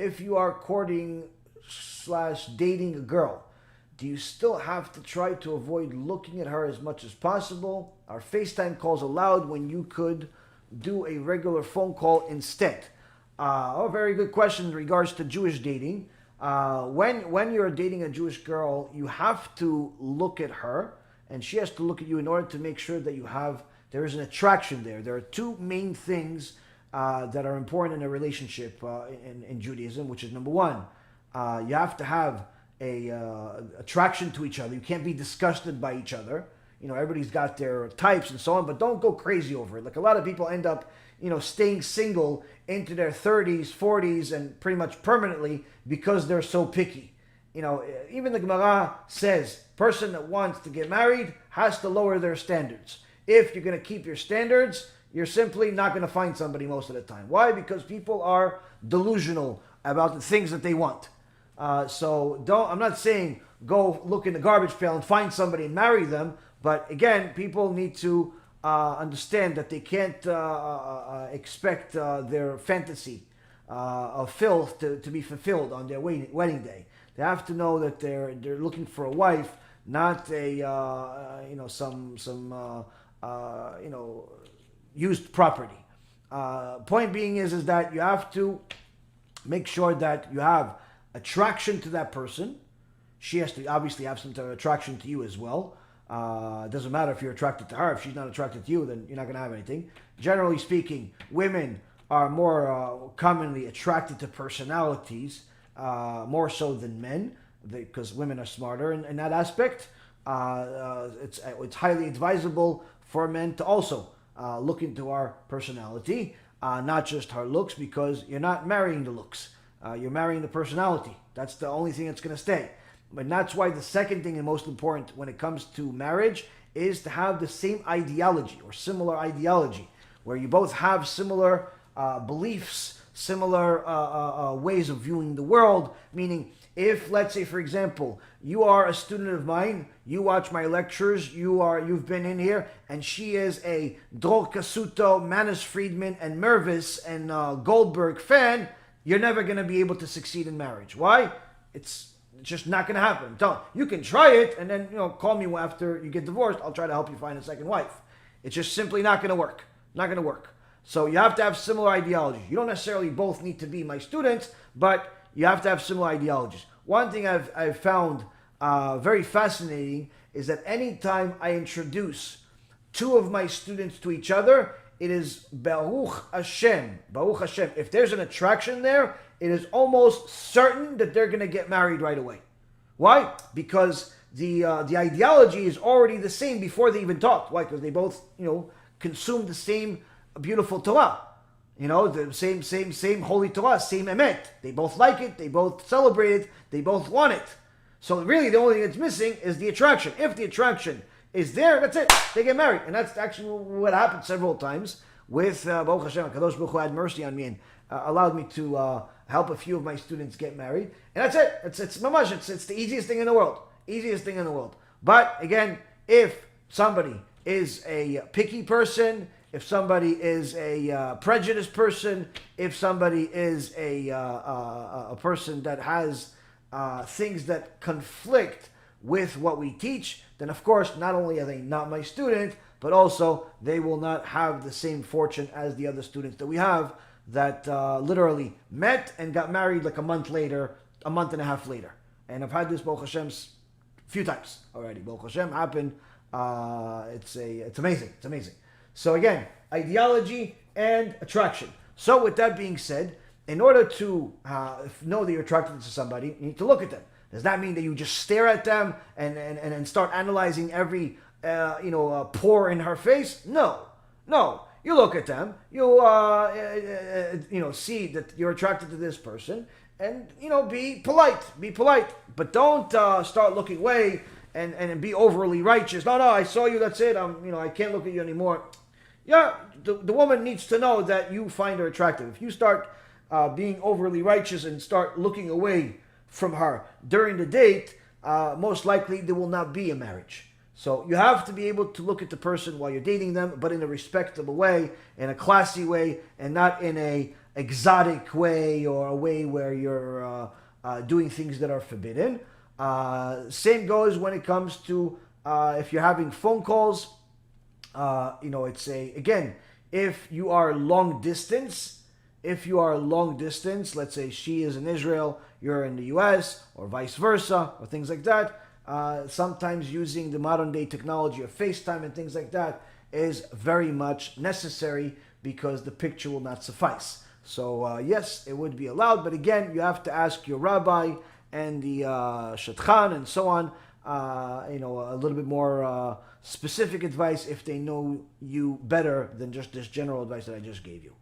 if you are courting / dating a girl, do you still have to try to avoid looking at her as much as possible? Are FaceTime calls allowed when you could do a regular phone call instead? Very good question in regards to Jewish dating. When you're dating a Jewish girl, you have to look at her, and she has to look at you in order to make sure that there is an attraction there. There are two main things that are important in a relationship in Judaism, which is number one, you have to have a attraction to each other. You can't be disgusted by each other. Everybody's got their types and so on, but don't go crazy over it. Like a lot of people end up, staying single into their 30s, 40s, and pretty much permanently because they're so picky. Even the Gemara says, person that wants to get married has to lower their standards. If you're going to keep your standards, you're simply not going to find somebody most of the time. Why? Because people are delusional about the things that they want. I'm not saying go look in the garbage pail and find somebody and marry them, but again, people need to understand that they can't expect their fantasy of filth to be fulfilled on their wedding day. They have to know that they're looking for a wife, not used property. Point being is that you have to make sure that you have attraction to that person. She has to obviously have some type of attraction to you as well. It doesn't matter if you're attracted to her. If she's not attracted to you, then you're not going to have anything. Generally speaking, women are more commonly attracted to personalities, more so than men, because women are smarter in that aspect. It's highly advisable for men to also look into our personality, not just our looks, because you're not marrying the looks. You're marrying the personality. That's the only thing that's going to stay. And that's why the second thing and most important when it comes to marriage is to have the same ideology or similar ideology, where you both have similar beliefs, similar ways of viewing the world. Meaning, if, let's say, for example, you are a student of mine, you watch my lectures, you've been in here, and she is a Dror Kasuto, Manis Friedman, and Mervis and Goldberg fan, you're never going to be able to succeed in marriage. Why? It's just not going to happen. You can try it, and then call me after you get divorced. I'll try to help you find a second wife. It's just simply not going to work. Not going to work. So you have to have similar ideologies. You don't necessarily both need to be my students, but you have to have similar ideologies. One thing I've found very fascinating is that anytime I introduce two of my students to each other, it is Baruch Hashem. Baruch Hashem. If there's an attraction there, it is almost certain that they're going to get married right away. Why? Because the ideology is already the same before they even talked. Why? Because they both, consume the same beautiful Torah. The same holy Torah, same emet. They both like it. They both celebrate it. They both want it. So really, the only thing that's missing is the attraction. If the attraction is there, that's it. They get married. And that's actually what happened several times with Baruch Hashem. Kadosh Baruch Hu had mercy on me and allowed me to help a few of my students get married. And that's it. It's mamash. It's the easiest thing in the world. Easiest thing in the world. But again, if somebody is a picky person, if somebody is a prejudiced person, if somebody is a person that has things that conflict with what we teach, then of course, not only are they not my student, but also they will not have the same fortune as the other students that we have that literally met and got married like a month and a half later. And I've had this, Baruch Hashem, a few times already. Baruch Hashem happened. It's amazing. It's amazing. So again, ideology and attraction. So with that being said, in order to know that you're attracted to somebody, you need to look at them. Does that mean that you just stare at them and start analyzing every pore in her face? No. You look at them. You see that you're attracted to this person, and be polite. Be polite, but don't start looking away and be overly righteous. No, I saw you. That's it. I can't look at you anymore. Yeah, the woman needs to know that you find her attractive. If you start being overly righteous and start looking away from her during the date, most likely there will not be a marriage. So you have to be able to look at the person while you're dating them, but in a respectable way, in a classy way, and not in a exotic way or a way where you're doing things that are forbidden. Same goes when it comes to if you're having phone calls. It's again, if you are long distance, let's say she is in Israel, you're in the US, or vice versa, or things like that. Sometimes using the modern day technology of FaceTime and things like that is very much necessary because the picture will not suffice. So yes, it would be allowed, but again, you have to ask your rabbi and the shadchan and so on. A little bit more specific advice if they know you better than just this general advice that I just gave you.